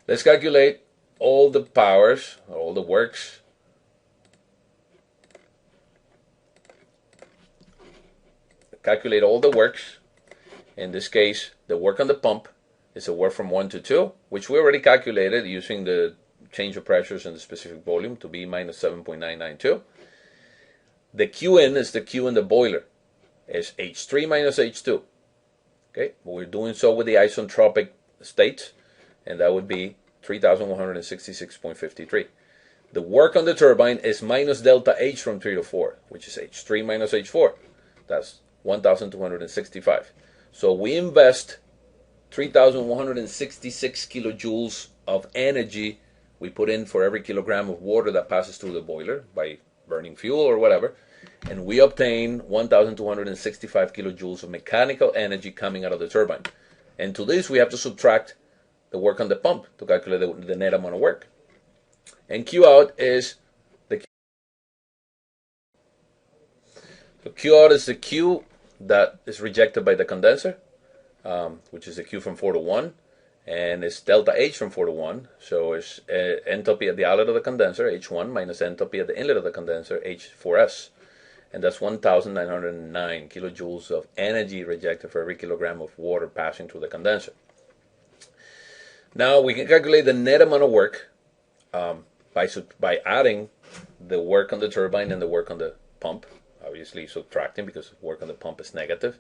[SPEAKER 1] Let's calculate all the powers, all the works. Calculate all the works. In this case, the work on the pump is a work from 1 to 2, which we already calculated using the change of pressures in the specific volume to be minus 7.992. The Qin is the Q in the boiler. It's H3 minus H2. Okay, we're doing so with the isentropic state, and that would be 3,166.53. The work on the turbine is minus delta H from 3 to 4, which is H3 minus H4. That's 1,265. So we invest 3,166 kilojoules of energy we put in for every kilogram of water that passes through the boiler by burning fuel or whatever, and we obtain 1,265 kilojoules of mechanical energy coming out of the turbine. And to this we have to subtract the work on the pump to calculate the net amount of work. And Q out is the Q. So Q out is the Q that is rejected by the condenser, which is the Q from 4 to 1, and it's delta H from 4 to 1. So it's enthalpy at the outlet of the condenser, H1, minus enthalpy at the inlet of the condenser, H4S. And that's 1,909 kilojoules of energy rejected for every kilogram of water passing through the condenser. Now we can calculate the net amount of work by adding the work on the turbine and the work on the pump, obviously subtracting because work on the pump is negative.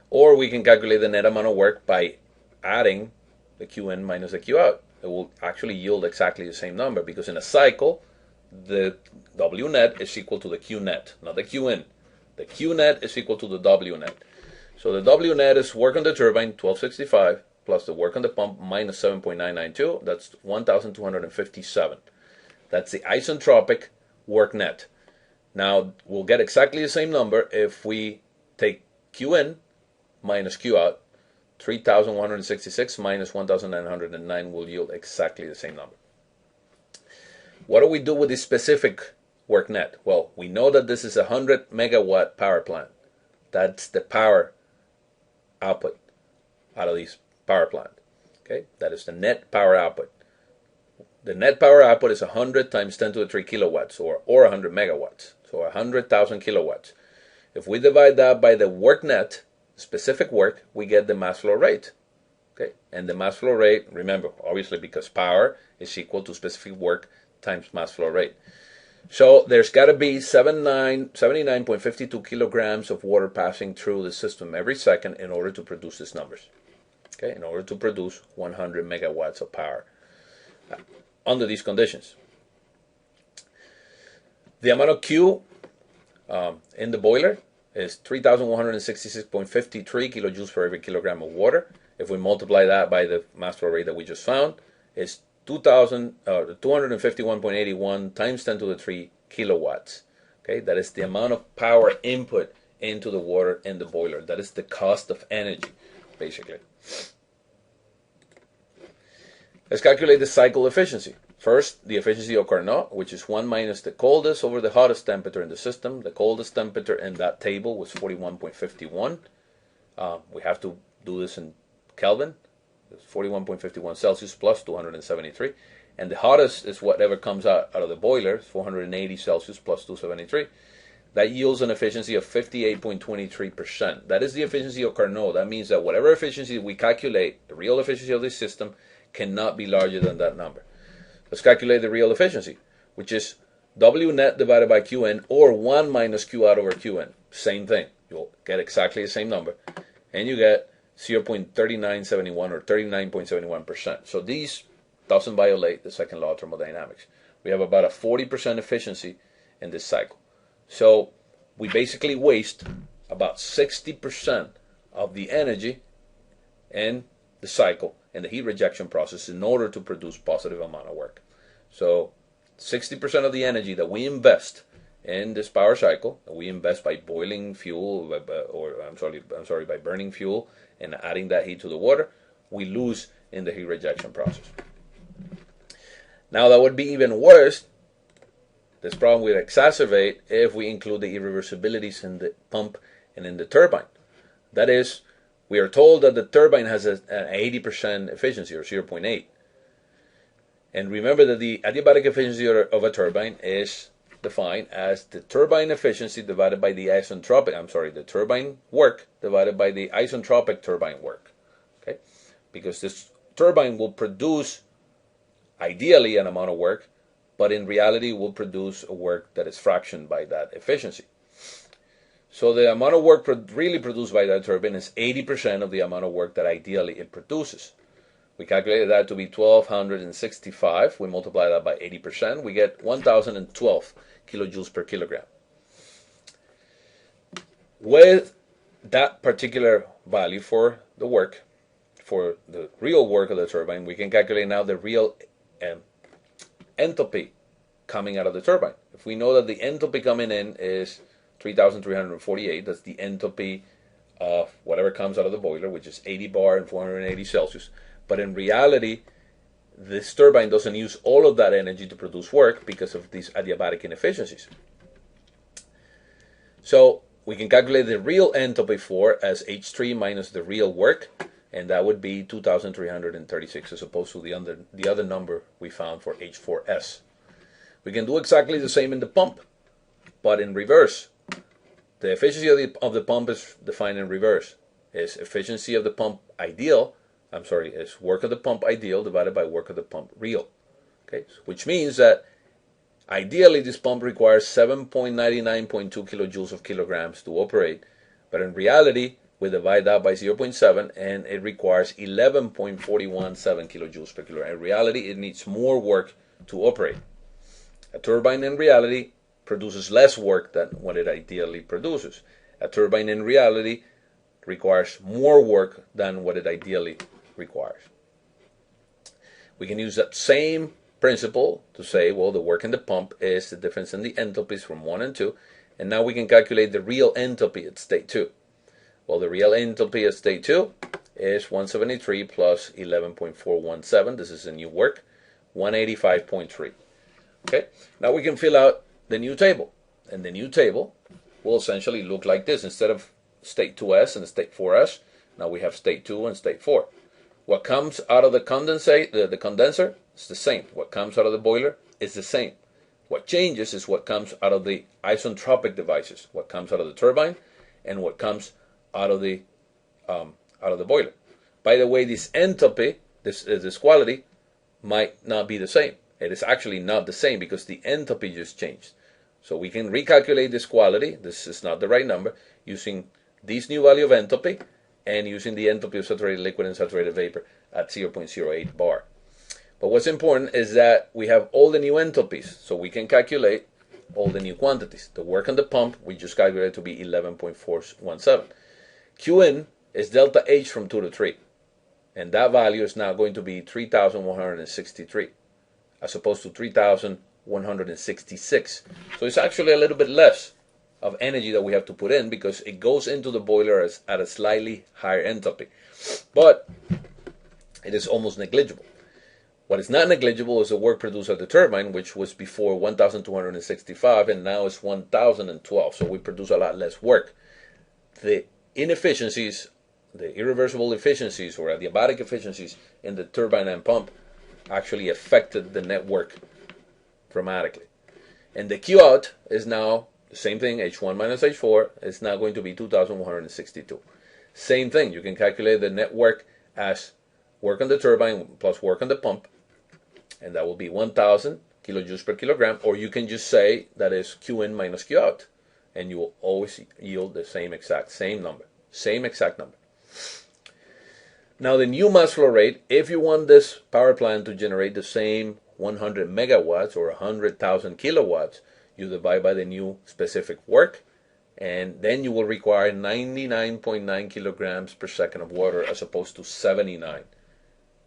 [SPEAKER 1] Or we can calculate the net amount of work by adding the Qin minus the Q out. It will actually yield exactly the same number, because in a cycle, the W net is equal to the Q net, not the Qin. The Q net is equal to the W net. So the W net is work on the turbine, 1265, plus the work on the pump, minus 7.992. That's 1,257. That's the isentropic work net. Now, we'll get exactly the same number if we take Q in minus Q out. 3,166 minus 1,909 will yield exactly the same number. What do we do with this specific work net? Well, we know that this is a 100 megawatt power plant. That's the power output out of this power plant. Okay, that is the net power output. The net power output is 100 times 10 to the 3 kilowatts, or 100 megawatts. So 100,000 kilowatts. If we divide that by the work net, specific work, we get the mass flow rate. Okay, and the mass flow rate, remember, obviously because power is equal to specific work times mass flow rate. So there's got to be 79.52 kilograms of water passing through the system every second in order to produce these numbers. Okay, in order to produce 100 megawatts of power under these conditions. The amount of Q in the boiler is 3,166.53 kilojoules per every kilogram of water. If we multiply that by the mass flow rate that we just found, it's 251.81 times 10 to the 3 kilowatts. Okay, that is the amount of power input into the water in the boiler. That is the cost of energy, basically. Let's calculate the cycle efficiency. First, the efficiency of Carnot, which is 1 minus the coldest over the hottest temperature in the system. The coldest temperature in that table was 41.51. We have to do this in Kelvin. It's 41.51 Celsius plus 273. And the hottest is whatever comes out of the boiler, 480 Celsius plus 273. That yields an efficiency of 58.23%. That is the efficiency of Carnot. That means that whatever efficiency we calculate, the real efficiency of this system cannot be larger than that number. Let's calculate the real efficiency, which is W net divided by Qn, or 1 minus Q out over Qn. Same thing. You'll get exactly the same number. And you get 0.3971 or 39.71%. So these doesn't violate the second law of thermodynamics. We have about a 40% efficiency in this cycle. So we basically waste about 60% of the energy in the cycle and the heat rejection process in order to produce positive amount of work. So 60% of the energy that we invest in this power cycle, that we invest by boiling fuel, by burning fuel and adding that heat to the water, we lose in the heat rejection process. Now that would be even worse. This problem will exacerbate if we include the irreversibilities in the pump and in the turbine. That is, we are told that the turbine has an 80% efficiency, or 0.8. And remember that the adiabatic efficiency of a turbine is defined as the turbine efficiency divided by the the turbine work divided by the isentropic turbine work. Okay? Because this turbine will produce ideally an amount of work, but in reality will produce a work that is fractioned by that efficiency. So the amount of work really produced by that turbine is 80% of the amount of work that ideally it produces. We calculated that to be 1,265. We multiply that by 80%. We get 1,012 kilojoules per kilogram. With that particular value for the work, for the real work of the turbine, we can calculate now the real enthalpy coming out of the turbine. If we know that the enthalpy coming in is 3,348, that's the enthalpy of whatever comes out of the boiler, which is 80 bar and 480 Celsius. But in reality, this turbine doesn't use all of that energy to produce work because of these adiabatic inefficiencies. So we can calculate the real enthalpy for as H3 minus the real work, and that would be 2,336 as opposed to the other number we found for H4S. We can do exactly the same in the pump, but in reverse. The efficiency of the pump is defined in reverse. Is efficiency of the pump ideal, is work of the pump ideal divided by work of the pump real. Okay, which means that ideally this pump requires 7.99.2 kilojoules of kilograms to operate, but in reality we divide that by 0.7 and it requires 11.417 kilojoules per kilogram. In reality, it needs more work to operate. A turbine in reality produces less work than what it ideally produces. A turbine in reality requires more work than what it ideally requires. We can use that same principle to say, well, the work in the pump is the difference in the enthalpies from 1 and 2, and now we can calculate the real enthalpy at state 2. Well, the real enthalpy at state 2 is 173 plus 11.417. This is the new work, 185.3. Okay, now we can fill out the new table, and the new table will essentially look like this. Instead of state 2s and state 4s, now we have state 2 and state 4. What comes out of the condenser is the same. What comes out of the boiler is the same. What changes is what comes out of the isentropic devices, what comes out of the turbine, and what comes out of the boiler. By the way, this enthalpy, this quality, might not be the same. It is actually not the same because the enthalpy just changed. So we can recalculate this quality, this is not the right number, using this new value of enthalpy and using the enthalpy of saturated liquid and saturated vapor at 0.08 bar. But what's important is that we have all the new enthalpies, so we can calculate all the new quantities. The work on the pump, we just calculated to be 11.417. Qin is delta H from 2 to 3. And that value is now going to be 3,163 as opposed to 3,166. So it's actually a little bit less of energy that we have to put in because it goes into the boiler at a slightly higher enthalpy. But it is almost negligible. What is not negligible is the work produced at the turbine, which was before 1,265 and now is 1,012. So we produce a lot less work. The inefficiencies, the irreversible efficiencies or adiabatic efficiencies in the turbine and pump actually affected the net work dramatically. And the Q out is now the same thing, H1 minus H4 is now going to be 2,162. Same thing, you can calculate the net work as work on the turbine plus work on the pump, and that will be 1,000 kilojoules per kilogram, or you can just say that is Q in minus Q out, and you will always yield the same exact number. Now the new mass flow rate, if you want this power plant to generate the same 100 megawatts or 100,000 kilowatts, you divide by the new specific work, and then you will require 99.9 kilograms per second of water as opposed to 79.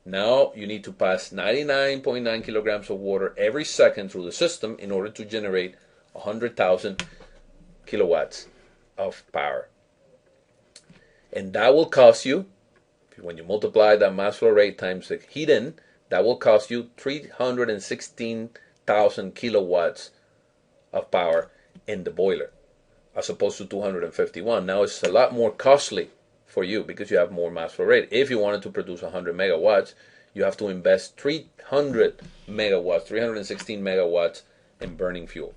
[SPEAKER 1] Now you need to pass 99.9 kilograms of water every second through the system in order to generate 100,000 kilowatts of power. And that will cost you, when you multiply that mass flow rate times the heat in, that will cost you 316,000 kilowatts of power in the boiler, as opposed to 251. Now it's a lot more costly for you because you have more mass flow rate. If you wanted to produce 100 megawatts, you have to invest 300 megawatts, 316 megawatts in burning fuel.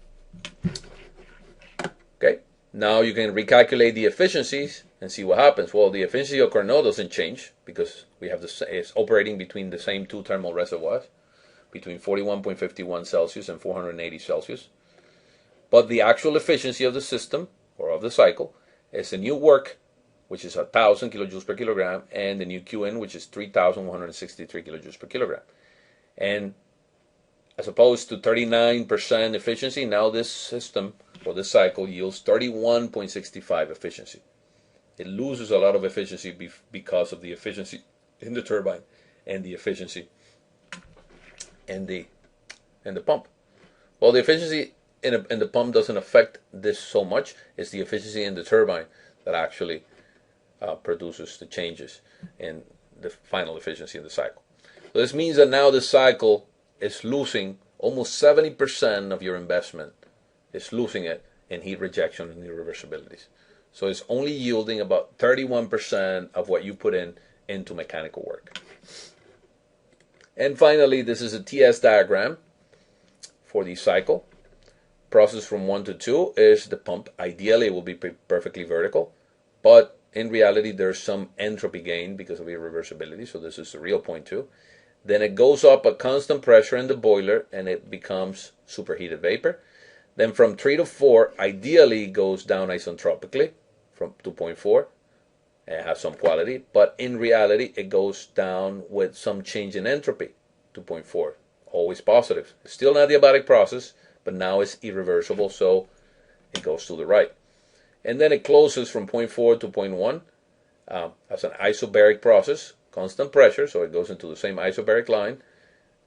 [SPEAKER 1] Okay, now you can recalculate the efficiencies and see what happens. Well, the efficiency of Carnot doesn't change because we have it's operating between the same two thermal reservoirs, between 41.51 Celsius and 480 Celsius. But the actual efficiency of the system or of the cycle is the new work, which is 1,000 kilojoules per kilogram, and the new Qin, which is 3,163 kilojoules per kilogram. And as opposed to 39% efficiency, now this system or this cycle yields 31.65 efficiency. It loses a lot of efficiency because of the efficiency in the turbine and the efficiency in the pump. Well, the efficiency in the pump doesn't affect this so much. It's the efficiency in the turbine that actually produces the changes in the final efficiency in the cycle. So this means that now the cycle is losing almost 70% of your investment. It's losing it in heat rejection and irreversibilities. So it's only yielding about 31% of what you put into mechanical work. And finally, this is a TS diagram for the cycle. Process from 1 to 2 is the pump. Ideally, it will be perfectly vertical, but in reality, there's some entropy gain because of irreversibility. So this is the real point 2. Then it goes up at constant pressure in the boiler, and it becomes superheated vapor. Then from 3 to 4, ideally goes down isentropically from 2.4. It has some quality, but in reality, it goes down with some change in entropy, 2.4. Always positive. It's still not the adiabatic process, but now it's irreversible, so it goes to the right. And then it closes from 0.4 to 0.1 as an isobaric process, constant pressure, so it goes into the same isobaric line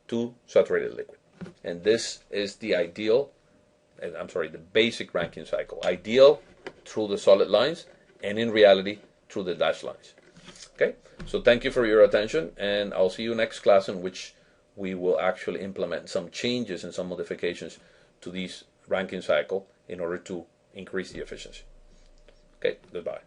[SPEAKER 1] to saturated liquid. And this is the ideal, the basic Rankine cycle. Ideal through the solid lines, and in reality through the dashed lines. Okay, so thank you for your attention, and I'll see you next class in which we will actually implement some changes and some modifications to this Rankine cycle in order to increase the efficiency. Okay, goodbye.